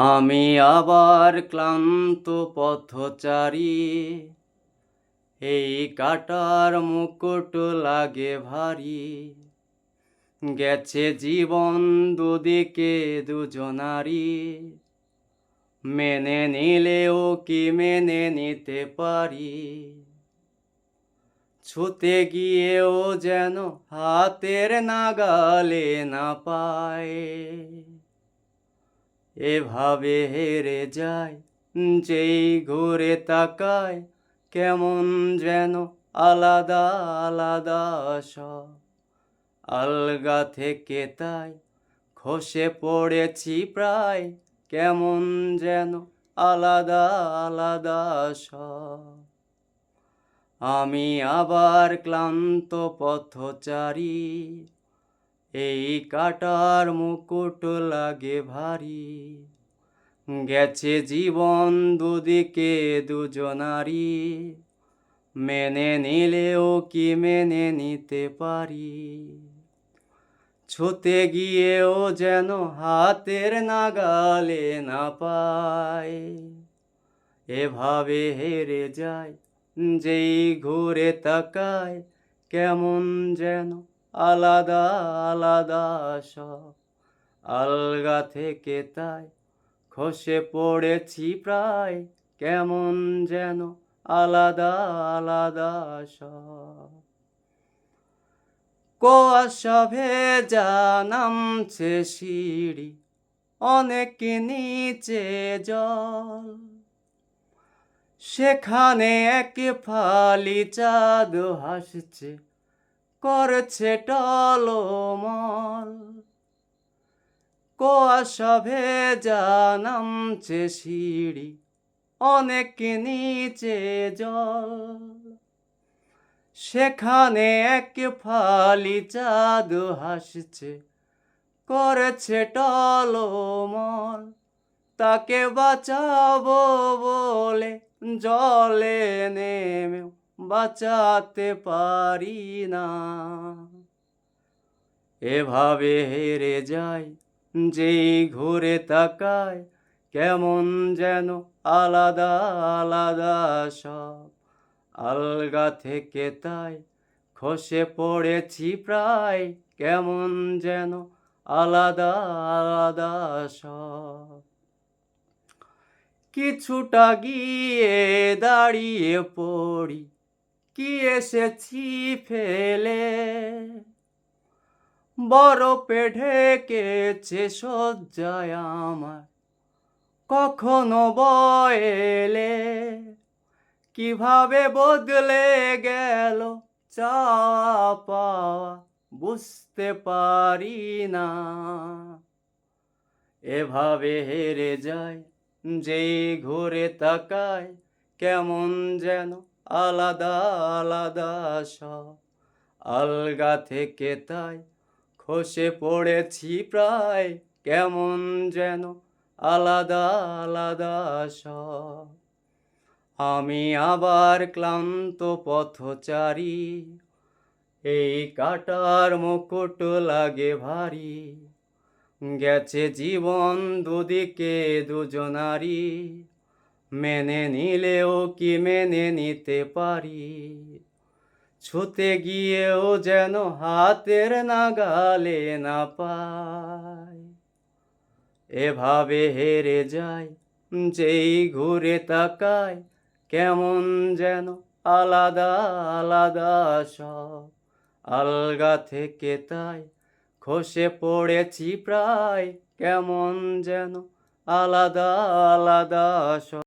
আমি আবার ক্লান্ত পথচারী, এই কাটার মুকুট লাগে ভারী। গেছে জীবন দুদিকে দুজনারি, মেনে নিলেও কি মেনে নিতে পারি? ছুতে গিয়েও যেন হাতের নাগালে না পায়, এভাবে হেরে যায় যেই ঘুরে তাকায়। কেমন যেন আলাদা আলাদা সব, আলগা থেকে তাই খসে পড়েছি প্রায়। কেমন যেন আলাদা আলাদা সব। আমি আবার ক্লান্ত পথচারী, এই কাটার মুকুট লাগে ভারী। গেছে জীবন দুদিকে দুজনারি, মেনে নিলেও কি মেনে নিতে পারি? ছুতে গিয়েও যেন হাতের নাগালে না পায়, এভাবে হেরে যায় যেই ঘুরে তাকায়। কেমন যেন আলাদা আলাদা সব, আলগা থেকে তাই খসে পড়েছি প্রায়। কেমন যেন আলাদা আলাদা সব। কুয়াশা ভেজা নামছে সিঁড়ি, অনেক নিচে জল। সেখানে এক ফালি চাঁদ হাসছে, করছে টলমল। কুয়াশা ভেজা নামছে সিঁড়ি, অনেক নিচে জল। সেখানে এক ফালি চাঁদ হাসছে, করেছে টলমল। তাকে বাঁচাবো বলে জলে নেমেও বাঁচাতে পারি না, এভাবে হেরে যায় যেই ঘুরে তাকায়। কেমন যেন আলাদা আলাদা সব, আলগা থেকে তাই খসে পড়েছি প্রায়। কেমন যেন আলাদা আলাদা সব। কিছুটা গিয়ে দাঁড়িয়ে পড়ি, কি এসেছি ফেলে। বরফে ঢেকেছে শয্যায় আমার, কখনো বয়েলে। কিভাবে বদলে গেল চাওয়া পাওয়া, বুঝতে পারি না। এভাবে হেরে যায় যেই ঘুরে তাকায়। কেমন যেন আলাদা আলাদা সব, আলগা থেকে তাই খসে পড়েছি প্রায়। কেমন যেন আলাদা আলাদা সব। আমি আবার ক্লান্ত পথচারী, এই কাটার মুকুট লাগে ভারী। গেছে জীবন দুদিকে দুজনারি, মেনে নিলেও কি মেনে নিতে পারি? ছুতে গিয়েও যেন হাতের নাগালে না পায়, এভাবে হেরে যায় যেই ঘুরে তাকায়। কেমন যেন আলাদা আলাদা সব, আলগা থেকে তাই খসে পড়েছি প্রায়। কেমন যেন আলাদা আলাদা সব।